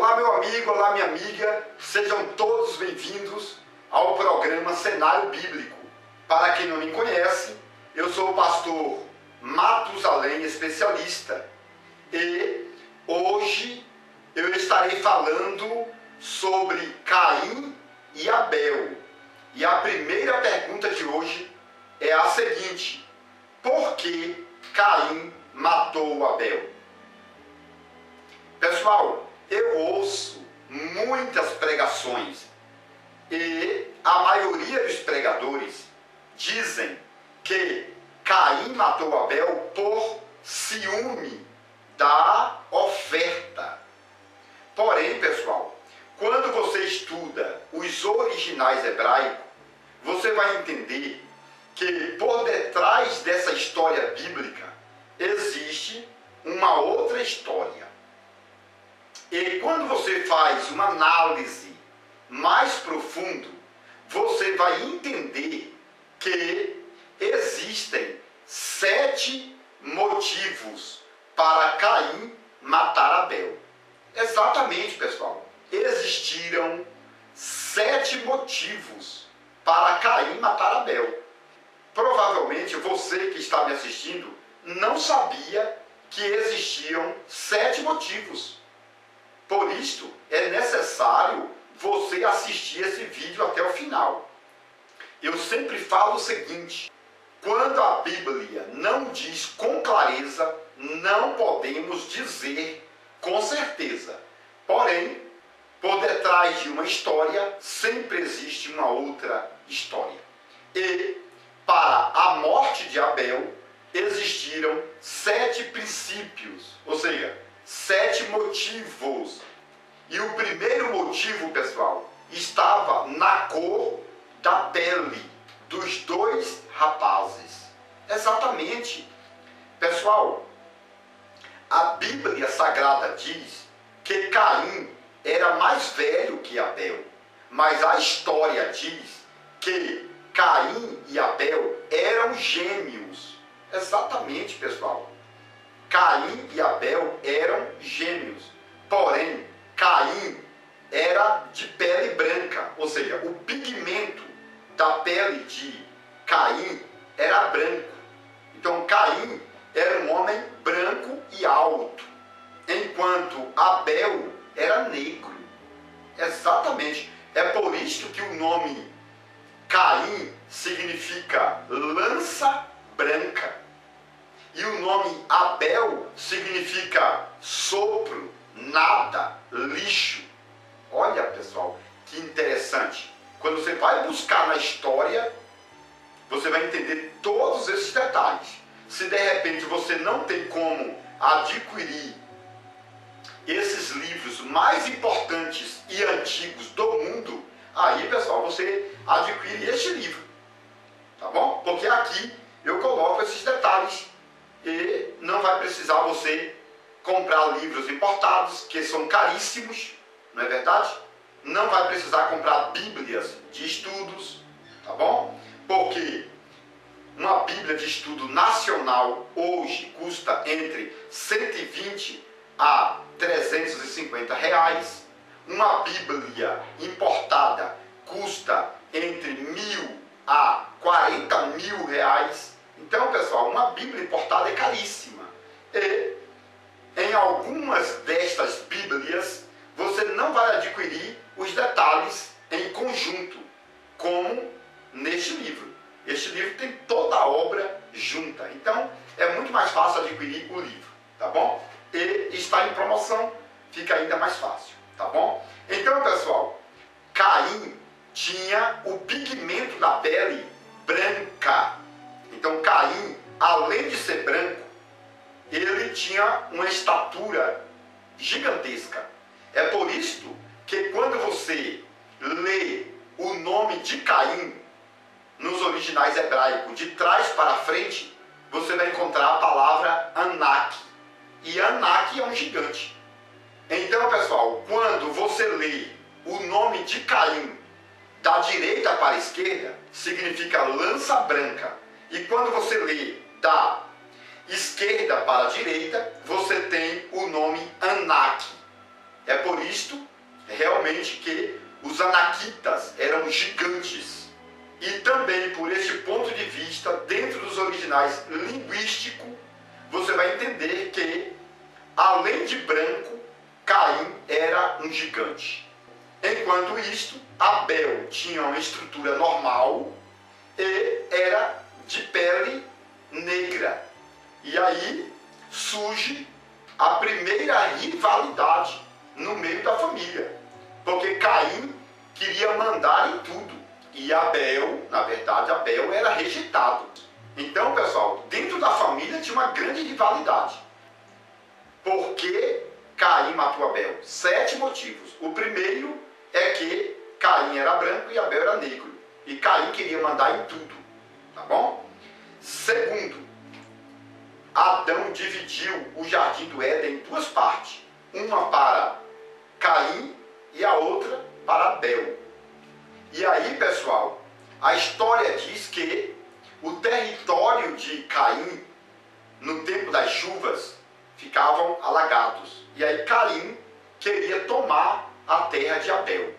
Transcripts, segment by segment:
Olá meu amigo, olá minha amiga, sejam todos bem-vindos ao programa Cenário Bíblico. Para quem não me conhece, eu sou o pastor Matusalém, especialista, e hoje eu estarei falando sobre Caim e Abel. E a primeira pergunta de hoje é a seguinte: por que Caim matou Abel? Pessoal, eu ouço muitas pregações e a maioria dos pregadores dizem que Caim matou Abel por ciúme da oferta. Porém, pessoal, quando você estuda os originais hebraicos, você vai entender que por detrás dessa história bíblica existe uma outra história. E quando você faz uma análise mais profunda, você vai entender que existem 7 motivos para Caim matar Abel. Exatamente, pessoal. Existiram 7 motivos para Caim matar Abel. Provavelmente você que está me assistindo não sabia que existiam 7 motivos. Por isso, é necessário você assistir esse vídeo até o final. Eu sempre falo o seguinte: quando a Bíblia não diz com clareza, não podemos dizer com certeza. Porém, por detrás de uma história, sempre existe uma outra história. E para a morte de Abel, existiram 7 princípios, ou seja, 7 motivos. E o primeiro motivo, pessoal, estava na cor da pele dos 2 rapazes. Exatamente. Pessoal, a Bíblia Sagrada diz que Caim era mais velho que Abel, mas a história diz que Caim e Abel eram gêmeos. Exatamente, pessoal. Caim e Abel eram gêmeos. Porém, Caim era de pele branca, ou seja, o pigmento da pele de Caim era branco. Então, Caim era um homem branco e alto, enquanto Abel era negro. Exatamente. É por isso que o nome Caim significa lança branca. E o nome Abel significa sopro, nada, lixo. Olha, pessoal, que interessante. Quando você vai buscar na história, você vai entender todos esses detalhes. Se de repente você não tem como adquirir esses livros mais importantes e antigos do mundo, aí, pessoal, você adquire este livro. Tá bom? Porque aqui eu coloco esses detalhes e não vai precisar você comprar livros importados, que são caríssimos, não é verdade? Não vai precisar comprar bíblias de estudos, tá bom? Porque uma bíblia de estudo nacional hoje custa entre 120 a 350 reais. Uma bíblia importada custa entre 1.000 a 40 mil reais. Então, pessoal, uma bíblia importada é caríssima. E em algumas destas bíblias, você não vai adquirir os detalhes em conjunto, como neste livro. Este livro tem toda a obra junta. Então, é muito mais fácil adquirir o livro, tá bom? E está em promoção, fica ainda mais fácil, tá bom? Então, pessoal, Caim tinha o pigmento da pele branca. Então, Caim, além de ser branco, ele tinha uma estatura gigantesca. É por isso que quando você lê o nome de Caim nos originais hebraicos, de trás para frente, você vai encontrar a palavra Anak. E Anak é um gigante. Então, pessoal, quando você lê o nome de Caim da direita para a esquerda, significa lança branca. E quando você lê da esquerda para a direita, você tem o nome Anak. É por isto, realmente, que os anaquitas eram gigantes. E também, por este ponto de vista, dentro dos originais linguísticos, você vai entender que, além de branco, Caim era um gigante. Enquanto isto, Abel tinha uma estrutura normal e era de pele negra. E aí surge a primeira rivalidade no meio da família. Porque Caim queria mandar em tudo. E Abel, na verdade, Abel era rejeitado. Então, pessoal, dentro da família tinha uma grande rivalidade. Por que Caim matou Abel? 7 motivos. O primeiro é que Caim era branco e Abel era negro. E Caim queria mandar em tudo. Tá bom? Segundo, Adão dividiu o jardim do Éden em 2 partes. Uma para Caim e a outra para Abel. E aí, pessoal, a história diz que o território de Caim, no tempo das chuvas, ficavam alagados. E aí Caim queria tomar a terra de Abel.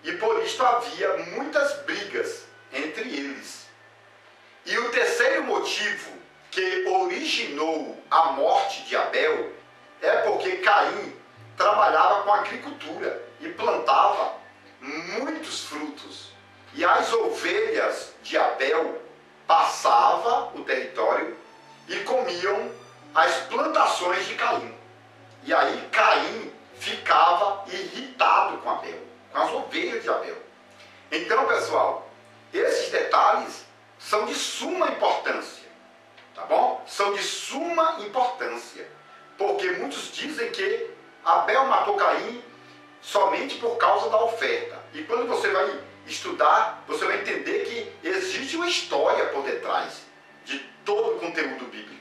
E por isso havia muitas brigas entre eles. E o terceiro motivo que originou a morte de Abel é porque Caim trabalhava com agricultura e plantava muitos frutos. E as ovelhas de Abel passavam o território e comiam as plantações de Caim. E aí Caim ficava irritado com Abel, com as ovelhas de Abel. Então, pessoal, esses detalhes são de suma importância, tá bom? São de suma importância, porque muitos dizem que Abel matou Caim somente por causa da oferta. E quando você vai estudar, você vai entender que existe uma história por detrás de todo o conteúdo bíblico.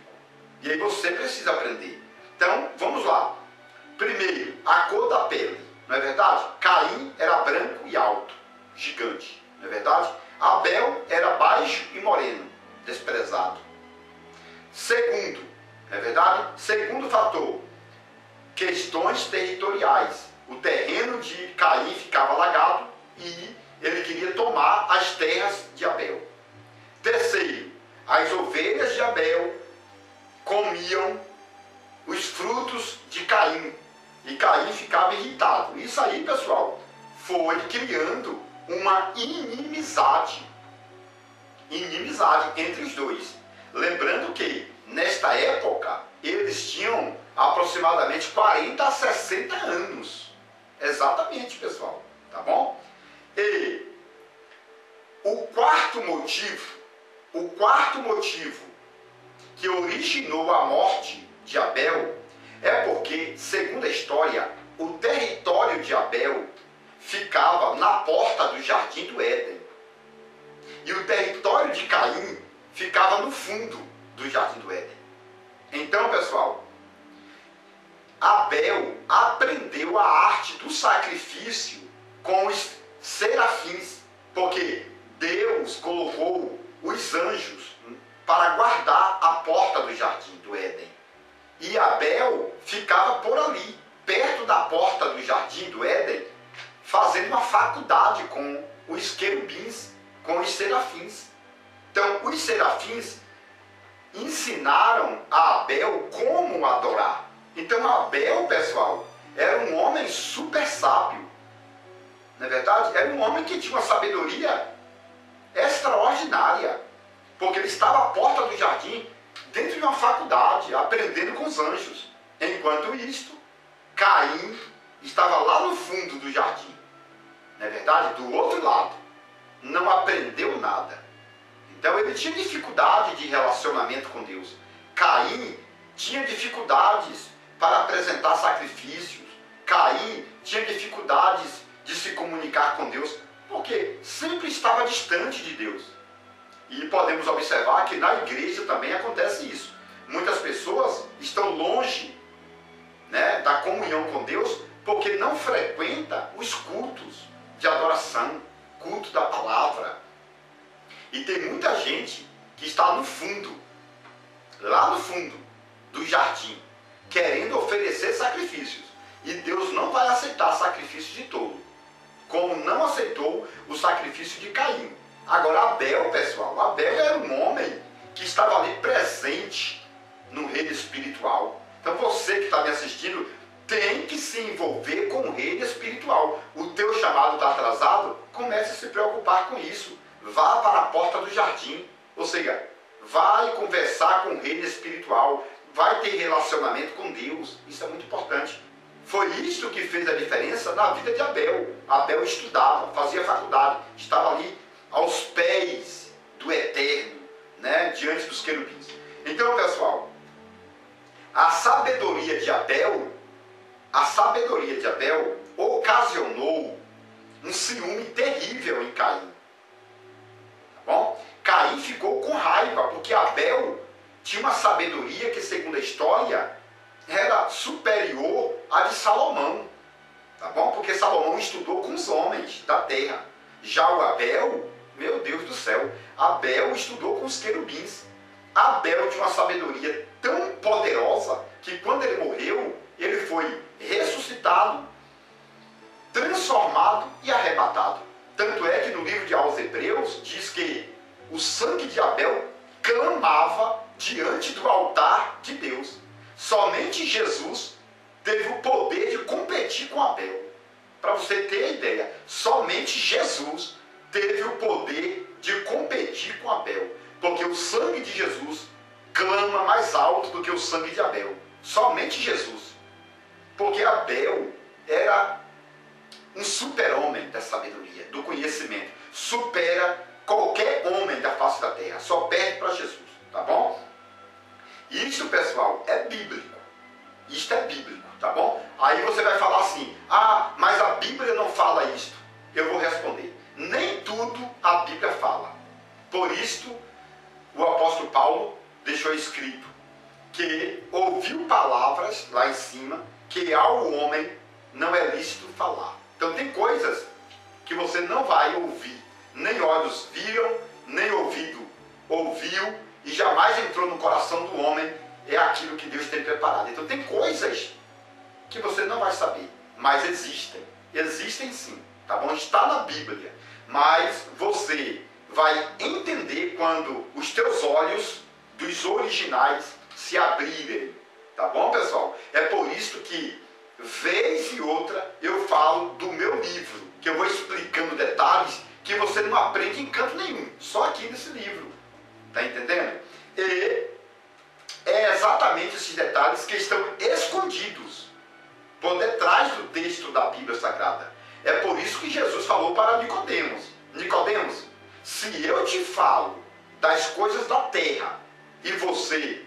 E aí você precisa aprender. Então, vamos lá. Primeiro, a cor da pele. Não é verdade? Caim era branco e alto, gigante. Não é verdade? Abel era baixo e moreno, desprezado. Segundo, não é verdade? Segundo fator, questões territoriais. O terreno de Caim ficava alagado e ele queria tomar as terras de Abel. Terceiro, as ovelhas de Abel comiam os frutos de Caim e Caim ficava irritado. Isso aí, pessoal, foi criando uma inimizade entre os dois. Lembrando que, nesta época, eles tinham aproximadamente 40 a 60 anos. Exatamente, pessoal. Tá bom? E o quarto motivo que originou a morte de Abel é porque, segundo a história, o território de Abel ficava na porta do jardim do Éden. E o território de Caim ficava no fundo do jardim do Éden. Então, pessoal, Abel aprendeu a arte do sacrifício com os serafins, porque Deus colocou os anjos para guardar a porta do jardim do Éden. E Abel ficava por ali, perto da porta do jardim do Éden, fazendo uma faculdade com os querubins, com os serafins. Então, os serafins ensinaram a Abel como adorar. Então, Abel, pessoal, era um homem super sábio. Não é verdade? Era um homem que tinha uma sabedoria extraordinária, porque ele estava à porta do jardim, dentro de uma faculdade, aprendendo com os anjos. Enquanto isto, Caim estava lá no fundo do jardim. Não é verdade? Do outro lado. Não aprendeu nada. Então ele tinha dificuldade de relacionamento com Deus. Caim tinha dificuldades para apresentar sacrifícios. Caim tinha dificuldades de se comunicar com Deus, porque sempre estava distante de Deus. E podemos observar que na igreja também acontece isso. Muitas pessoas estão longe, né, da comunhão com Deus, porque não frequenta os cultos de adoração, culto da palavra. E tem muita gente que está no fundo, lá no fundo do jardim, querendo oferecer sacrifícios. E Deus não vai aceitar sacrifício de tolo, como não aceitou o sacrifício de Caim. Agora Abel, pessoal, Abel era um homem que estava ali presente no reino espiritual. Então você que está me assistindo tem que se envolver com o reino espiritual. O teu chamado está atrasado? Comece a se preocupar com isso. Vá para a porta do jardim, ou seja, vai conversar com o reino espiritual, vai ter relacionamento com Deus. Isso é muito importante. Foi isso que fez a diferença na vida de Abel. Abel estudava, fazia faculdade, estava ali aos pés do Eterno, né, diante dos querubins. Então, pessoal, a sabedoria de Abel ocasionou um ciúme terrível em Caim. Tá bom? Caim ficou com raiva, porque Abel tinha uma sabedoria que, segundo a história, era superior à de Salomão. Tá bom? Porque Salomão estudou com os homens da terra. Já o Abel, meu Deus do céu, Abel estudou com os querubins. Abel tinha uma sabedoria tão poderosa que quando ele morreu, ele foi ressuscitado, transformado e arrebatado. Tanto é que no livro de aos Hebreus diz que o sangue de Abel clamava diante do altar de Deus. Somente Jesus teve o poder de competir com Abel. Para você ter a ideia, somente Jesus teve o poder de competir com Abel. Porque o sangue de Jesus clama mais alto do que o sangue de Abel. Somente Jesus. Porque Abel era um super-homem da sabedoria, do conhecimento. Supera qualquer homem da face da terra. Só perde para Jesus. Tá bom? Isso, pessoal, é bíblico. Isto é bíblico, tá bom? Aí você vai falar assim, ah, mas a Bíblia não fala isto. Eu vou responder, nem tudo a Bíblia fala. Por isto, o apóstolo Paulo deixou escrito que ouviu palavras lá em cima que ao homem não é lícito falar. Então tem coisas que você não vai ouvir. Nem olhos viram, nem ouvido ouviu e jamais entrou no coração do homem. É aquilo que Deus tem preparado. Então tem coisas que você não vai saber, mas existem. Existem sim, tá bom? Está na Bíblia. Mas você vai entender quando os teus olhos dos originais se abrirem. Tá bom, pessoal? É por isso que, vez e outra, eu falo do meu livro, que eu vou explicando detalhes que você não aprende em canto nenhum, só aqui nesse livro. Tá entendendo? E é exatamente esses detalhes que estão escondidos por detrás do texto da Bíblia Sagrada. É por isso que Jesus falou para Nicodemos: Nicodemos, se eu te falo das coisas da terra e você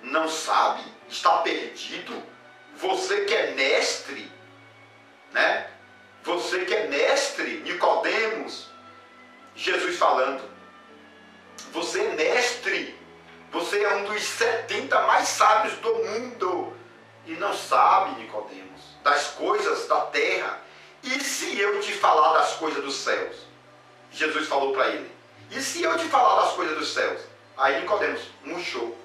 não sabe, está perdido, você que é mestre, né? Você que é mestre, Nicodemos, Jesus falando, você é mestre, você é um dos 70 mais sábios do mundo e não sabe, Nicodemos, das coisas da terra. E se eu te falar das coisas dos céus? Jesus falou para ele. E se eu te falar das coisas dos céus? Aí Nicodemos murchou.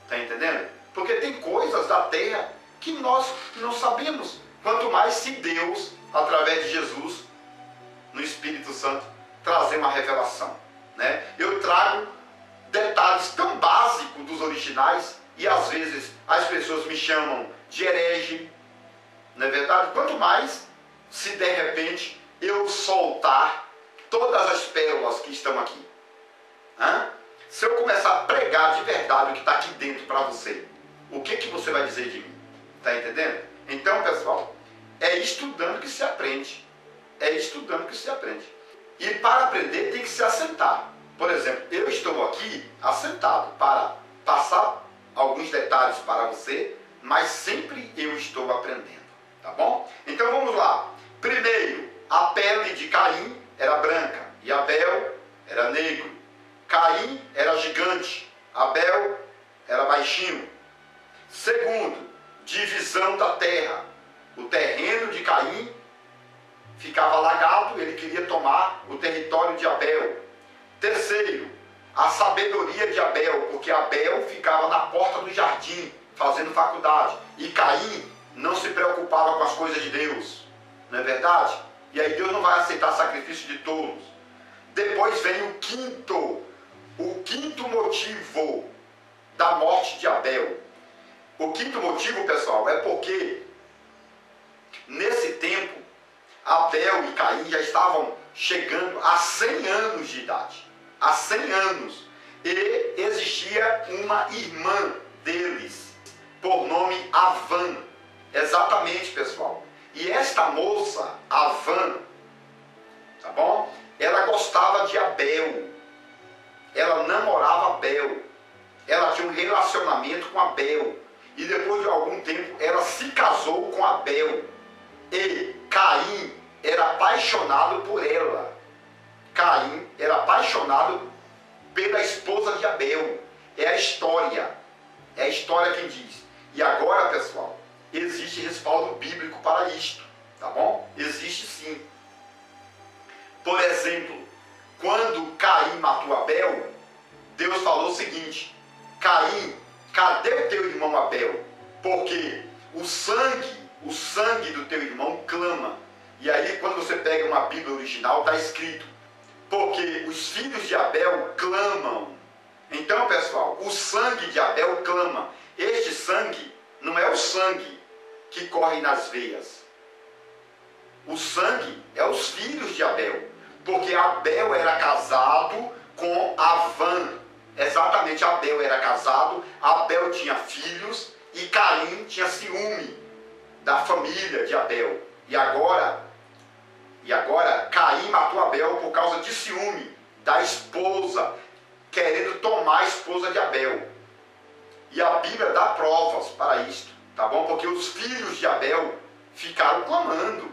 Está entendendo? Porque tem coisas da terra que nós não sabemos. Quanto mais se Deus, através de Jesus, no Espírito Santo, trazer uma revelação, né? Eu trago detalhes tão básicos dos originais e às vezes as pessoas me chamam de herege, não é verdade? Quanto mais se de repente eu soltar todas as pérolas que estão aqui. Se eu começar a pregar de verdade o que está aqui dentro para você, o que você vai dizer de mim? Está entendendo? Então, pessoal, é estudando que se aprende. É estudando que se aprende. E para aprender tem que se assentar. Por exemplo, eu estou aqui assentado para passar alguns detalhes para você, mas sempre eu estou aprendendo. Tá bom? Então vamos lá. Primeiro, a pele de Caim era branca e Abel era negro. Caim era gigante, Abel era baixinho. Segundo, divisão da terra. O terreno de Caim ficava alagado, ele queria tomar o território de Abel. Terceiro, a sabedoria de Abel, porque Abel ficava na porta do jardim, fazendo faculdade. E Caim não se preocupava com as coisas de Deus, não é verdade? E aí Deus não vai aceitar sacrifício de tolos. Depois vem o quinto motivo da morte de Abel. O quinto motivo, pessoal, é porque nesse tempo Abel e Caim já estavam chegando a 100 anos de idade. Há 100 anos. E existia uma irmã deles, por nome Avã. Exatamente, pessoal. E esta moça, Avã, tá bom? Ela gostava de Abel. Ela namorava Abel. Ela tinha um relacionamento com Abel. E depois de algum tempo, ela se casou com Abel. E Caim era apaixonado por ela. Caim era apaixonado pela esposa de Abel. É a história. É a história que diz. E agora, pessoal, existe respaldo bíblico para isto. Tá bom? Existe sim. Por exemplo, quando Caim matou Abel, Deus falou o seguinte: Caim, cadê o teu irmão Abel? Porque o sangue do teu irmão clama. E aí, quando você pega uma Bíblia original, está escrito: porque os filhos de Abel clamam. Então, pessoal, o sangue de Abel clama. Este sangue não é o sangue que corre nas veias. O sangue é os filhos de Abel. Porque Abel era casado com Avã. Exatamente, Abel era casado, Abel tinha filhos e Caim tinha ciúme da família de Abel. E agora Caim matou Abel por causa de ciúme da esposa, querendo tomar a esposa de Abel. E a Bíblia dá provas para isto, tá bom? Porque os filhos de Abel ficaram clamando.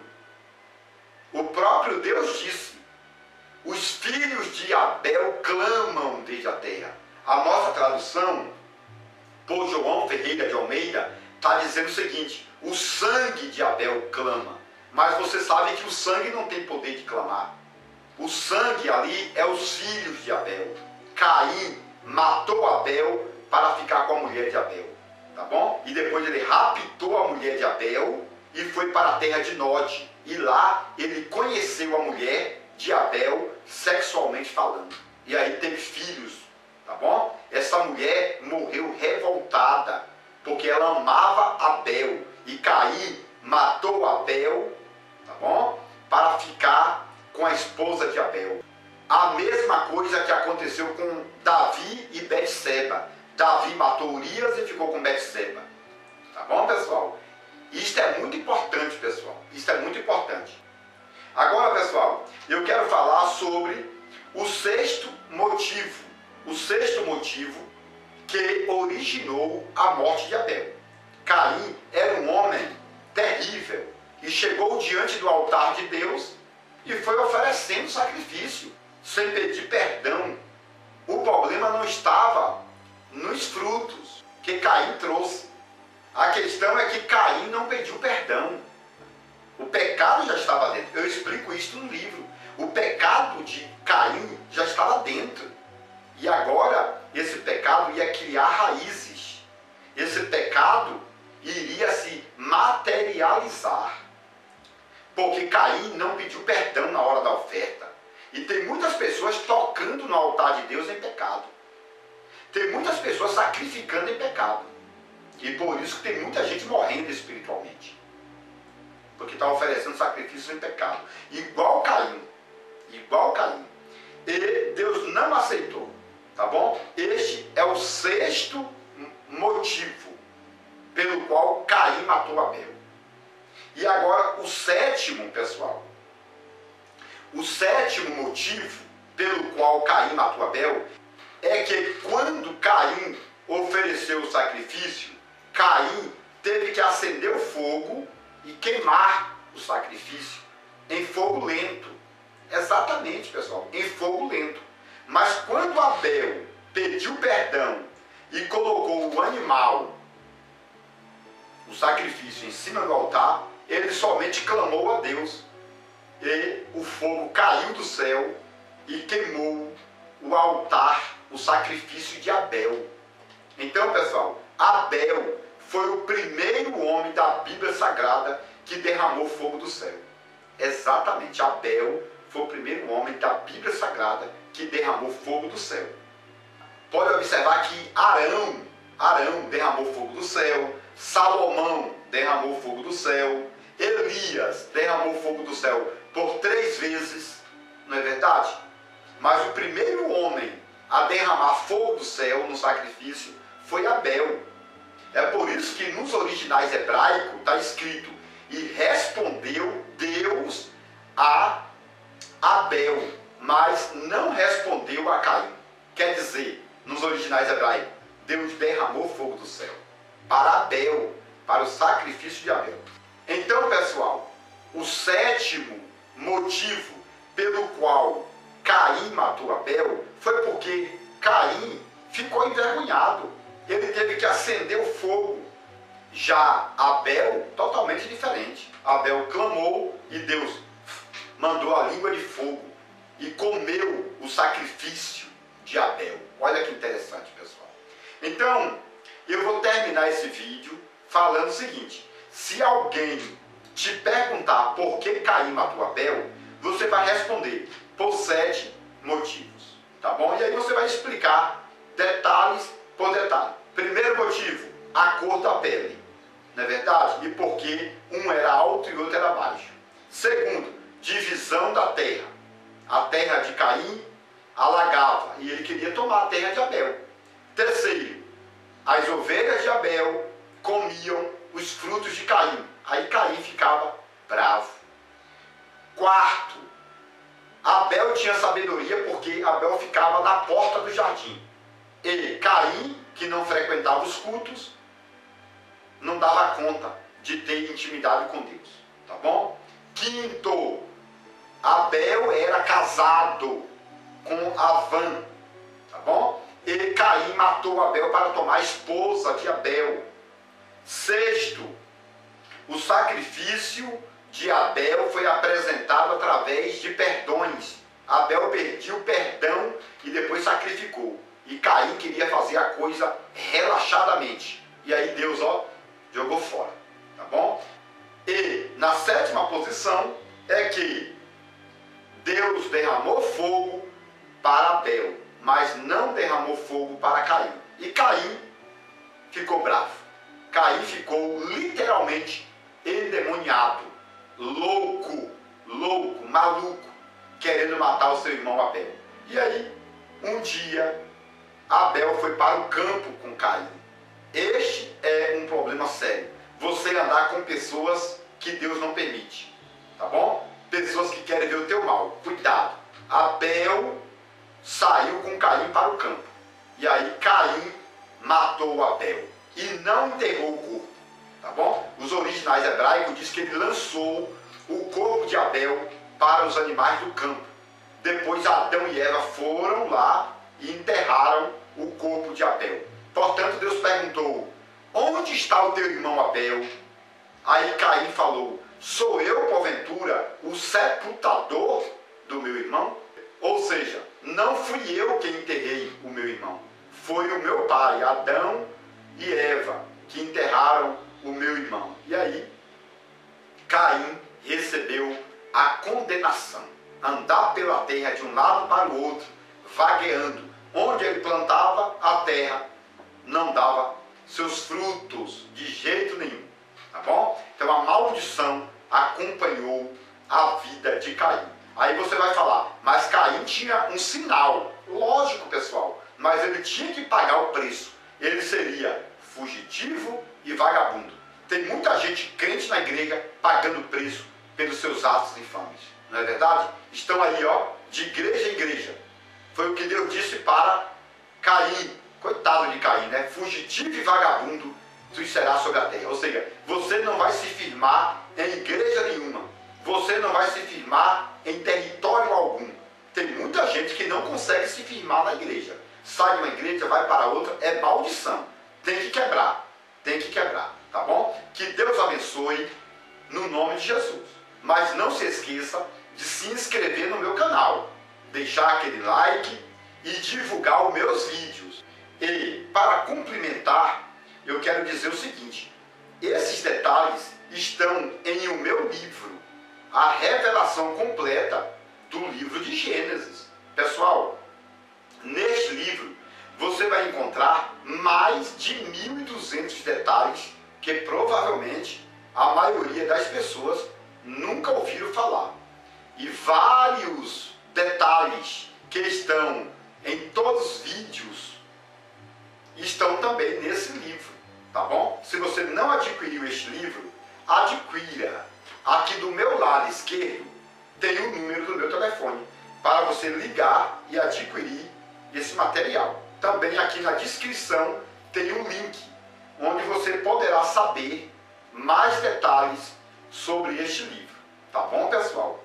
O próprio Deus disse: os filhos de Abel clamam desde a terra. A nossa tradução, por João Ferreira de Almeida, está dizendo o seguinte: o sangue de Abel clama. Mas você sabe que o sangue não tem poder de clamar. O sangue ali é os filhos de Abel. Caim matou Abel para ficar com a mulher de Abel. Tá bom? E depois ele raptou a mulher de Abel e foi para a terra de Nod. E lá ele conheceu a mulher de Abel sexualmente falando. E aí teve filhos, tá bom? Essa mulher morreu revoltada, porque ela amava Abel. E Caim matou Abel, tá bom? Para ficar com a esposa de Abel. A mesma coisa que aconteceu com Davi e Betseba. Davi matou Urias e ficou com Betseba. Tá bom, pessoal? Isto é muito importante, pessoal. Isto é muito importante. Agora, pessoal, eu quero falar sobre o sexto motivo. O sexto motivo que originou a morte de Abel. Caim era um homem terrível e chegou diante do altar de Deus e foi oferecendo sacrifício, sem pedir perdão. O problema não estava nos frutos que Caim trouxe. A questão é que Caim não pediu perdão. O pecado já estava dentro. Eu explico isso no livro. O pecado de Caim já estava dentro. E agora, esse pecado ia criar raízes. Esse pecado iria se materializar. Porque Caim não pediu perdão na hora da oferta. E tem muitas pessoas tocando no altar de Deus em pecado. Tem muitas pessoas sacrificando em pecado. E por isso que tem muita gente morrendo espiritualmente. Porque está oferecendo sacrifício em pecado. Igual Caim. Igual Caim. E Deus não aceitou. Tá bom? Este é o sexto motivo pelo qual Caim matou Abel. E agora o sétimo, pessoal. O sétimo motivo pelo qual Caim matou Abel é que quando Caim ofereceu o sacrifício, Caim teve que acender o fogo e queimar o sacrifício em fogo lento. Exatamente, pessoal, em fogo lento. Mas quando Abel pediu perdão e colocou o animal, o sacrifício, em cima do altar, ele somente clamou a Deus. E o fogo caiu do céu e queimou o altar, o sacrifício de Abel. Então, pessoal, Abel foi o primeiro homem da Bíblia Sagrada que derramou fogo do céu. Exatamente, Abel foi o primeiro homem da Bíblia Sagrada que derramou fogo do céu. Pode observar que Arão derramou fogo do céu, Salomão derramou fogo do céu, Elias derramou fogo do céu por 3 vezes, não é verdade? Mas o primeiro homem a derramar fogo do céu no sacrifício foi Abel. É por isso que nos originais hebraicos está escrito: e respondeu Deus a Abel, mas não respondeu a Caim. Quer dizer, nos originais hebraicos, Deus derramou fogo do céu para Abel, para o sacrifício de Abel. Então, pessoal, o 7º motivo pelo qual Caim matou Abel foi porque Caim ficou envergonhado. Ele teve que acender o fogo. Já Abel, totalmente diferente. Abel clamou e Deus mandou a língua de fogo e comeu o sacrifício de Abel. Olha que interessante, pessoal. Então, eu vou terminar esse vídeo falando o seguinte: se alguém te perguntar por que Caim matou Abel, você vai responder por 7 motivos, tá bom? E aí você vai explicar detalhes por detalhe. Primeiro motivo, a cor da pele, não é verdade? E por que um era alto e outro era baixo. Segundo, divisão da terra. A terra de Caim alagava e ele queria tomar a terra de Abel. Terceiro, as ovelhas de Abel comiam os frutos de Caim. Aí Caim ficava bravo. Quarto, Abel tinha sabedoria porque Abel ficava na porta do jardim. E Caim, que não frequentava os cultos, não dava conta de ter intimidade com Deus. Tá bom? Quinto, Abel era casado com Avã. Tá bom? E Caim matou Abel para tomar a esposa de Abel. Sexto, o sacrifício de Abel foi apresentado através de perdões. Abel pediu perdão e depois sacrificou. E Caim queria fazer a coisa relaxadamente. E aí Deus, jogou fora. Tá bom? E na 7ª posição é que Deus derramou fogo para Abel, mas não derramou fogo para Caim. E Caim ficou bravo. Caim ficou literalmente endemoniado, louco, maluco, querendo matar o seu irmão Abel. E aí, um dia, Abel foi para o campo com Caim. Este é um problema sério. Você andar com pessoas que Deus não permite, tá bom? Pessoas que querem ver o teu mal. Cuidado. Abel saiu com Caim para o campo. E aí Caim matou Abel e não enterrou o corpo, tá bom? Os originais hebraicos dizem que ele lançou o corpo de Abel para os animais do campo. Depois Adão e Eva foram lá e enterraram o corpo de Abel. Portanto, Deus perguntou: onde está o teu irmão Abel? Aí Caim falou: sou eu, porventura, o sepultador do meu irmão? Ou seja, não fui eu quem enterrei o meu irmão. Foi o meu pai, Adão e Eva, que enterraram o meu irmão. E aí, Caim recebeu a condenação. Andar pela terra de um lado para o outro, vagueando. Onde ele plantava, a terra não dava seus frutos de jeito nenhum. Tá bom? Então a maldição acompanhou a vida de Caim. Aí você vai falar: mas Caim tinha um sinal. Lógico, pessoal, mas ele tinha que pagar o preço. Ele seria fugitivo e vagabundo. Tem muita gente crente na igreja pagando preço pelos seus atos infames. Não é verdade? Estão aí, de igreja em igreja. Foi o que Deus disse para Caim. Coitado de Caim, né? Fugitivo e vagabundo tu serás sobre a terra. Ou seja, você não vai se firmar em igreja nenhuma. Você não vai se firmar em território algum. Tem muita gente que não consegue se firmar na igreja. Sai de uma igreja, vai para outra, é maldição. Tem que quebrar. Tem que quebrar, tá bom? Que Deus abençoe no nome de Jesus. Mas não se esqueça de se inscrever no meu canal, deixar aquele like e divulgar os meus vídeos. E para complementar, eu quero dizer o seguinte: esses detalhes estão em o meu livro, a revelação completa do livro de Gênesis. Pessoal, neste livro você vai encontrar mais de 1.200 detalhes que provavelmente a maioria das pessoas nunca ouviram falar. E vários detalhes que estão em todos os vídeos estão também nesse livro, tá bom? Se você não adquiriu este livro, adquira. Aqui do meu lado esquerdo tem o número do meu telefone para você ligar e adquirir esse material. Também aqui na descrição tem um link onde você poderá saber mais detalhes sobre este livro, tá bom, pessoal?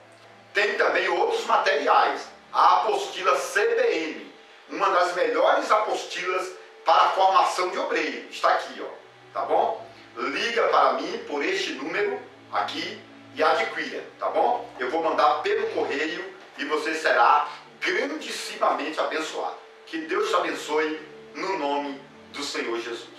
Tem também outros materiais, a apostila CBM, uma das melhores apostilas para a formação de obreiro, está aqui, ó, tá bom? Liga para mim por este número aqui e adquira, tá bom? Eu vou mandar pelo correio e você será grandissimamente abençoado. Que Deus te abençoe no nome do Senhor Jesus.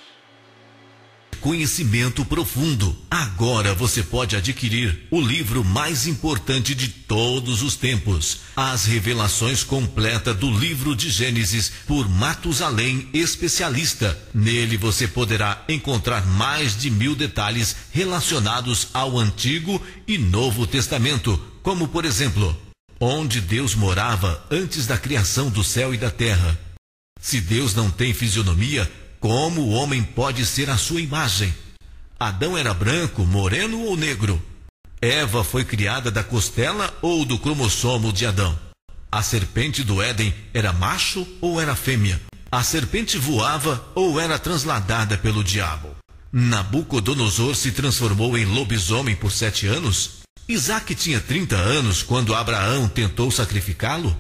Conhecimento profundo. Agora você pode adquirir o livro mais importante de todos os tempos, As Revelações Completas do Livro de Gênesis, por Matusalém Especialista. Nele você poderá encontrar mais de 1000 detalhes relacionados ao Antigo e Novo Testamento, como por exemplo, onde Deus morava antes da criação do céu e da terra. Se Deus não tem fisionomia, como o homem pode ser a sua imagem? Adão era branco, moreno ou negro? Eva foi criada da costela ou do cromossomo de Adão? A serpente do Éden era macho ou era fêmea? A serpente voava ou era transladada pelo diabo? Nabucodonosor se transformou em lobisomem por 7 anos? Isaac tinha 30 anos quando Abraão tentou sacrificá-lo?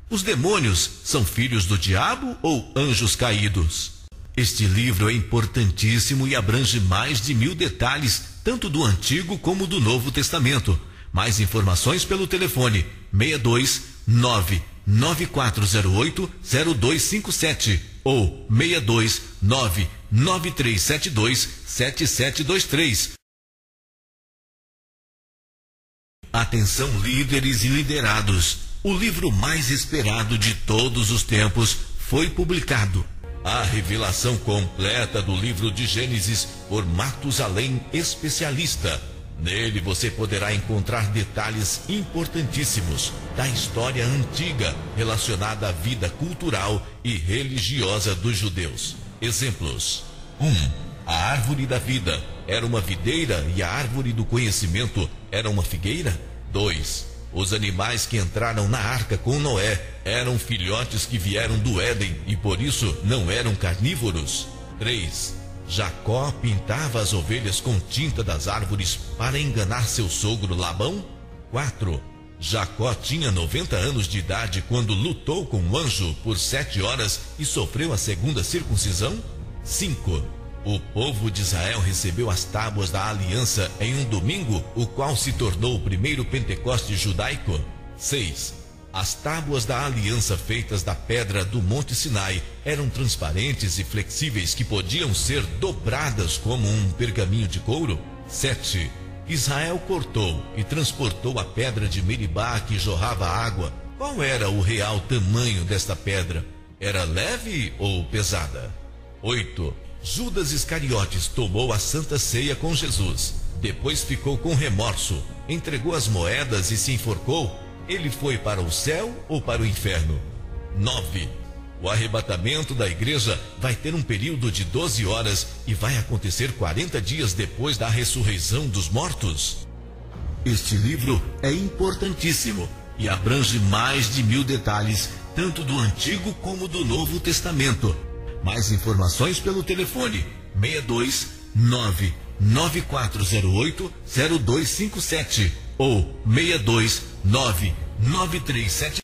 Os demônios são filhos do diabo ou anjos caídos? Este livro é importantíssimo e abrange mais de 1000 detalhes, tanto do Antigo como do Novo Testamento. Mais informações pelo telefone 62 99408 0257 ou 62 99372 7723. Atenção, líderes e liderados. O livro mais esperado de todos os tempos foi publicado. A revelação completa do livro de Gênesis por Matusalém Especialista. Nele você poderá encontrar detalhes importantíssimos da história antiga relacionada à vida cultural e religiosa dos judeus. Exemplos: 1. A árvore da vida era uma videira e a árvore do conhecimento era uma figueira. 2. Os animais que entraram na arca com Noé eram filhotes que vieram do Éden e por isso não eram carnívoros. 3. Jacó pintava as ovelhas com tinta das árvores para enganar seu sogro Labão. 4. Jacó tinha 90 anos de idade quando lutou com um anjo por 7 horas e sofreu a segunda circuncisão. 5. O povo de Israel recebeu as tábuas da aliança em um domingo, o qual se tornou o primeiro Pentecoste judaico. 6. As tábuas da aliança feitas da pedra do Monte Sinai eram transparentes e flexíveis que podiam ser dobradas como um pergaminho de couro. 7. Israel cortou e transportou a pedra de Meribá que jorrava água. Qual era o real tamanho desta pedra? Era leve ou pesada? 8. Judas Iscariotes tomou a Santa Ceia com Jesus. Depois ficou com remorso, entregou as moedas e se enforcou. Ele foi para o céu ou para o inferno? 9. O arrebatamento da igreja vai ter um período de 12 horas e vai acontecer 40 dias depois da ressurreição dos mortos. Este livro é importantíssimo e abrange mais de 1000 detalhes, tanto do Antigo como do Novo Testamento. Mais informações pelo telefone 62 99408 0257 ou 62 99372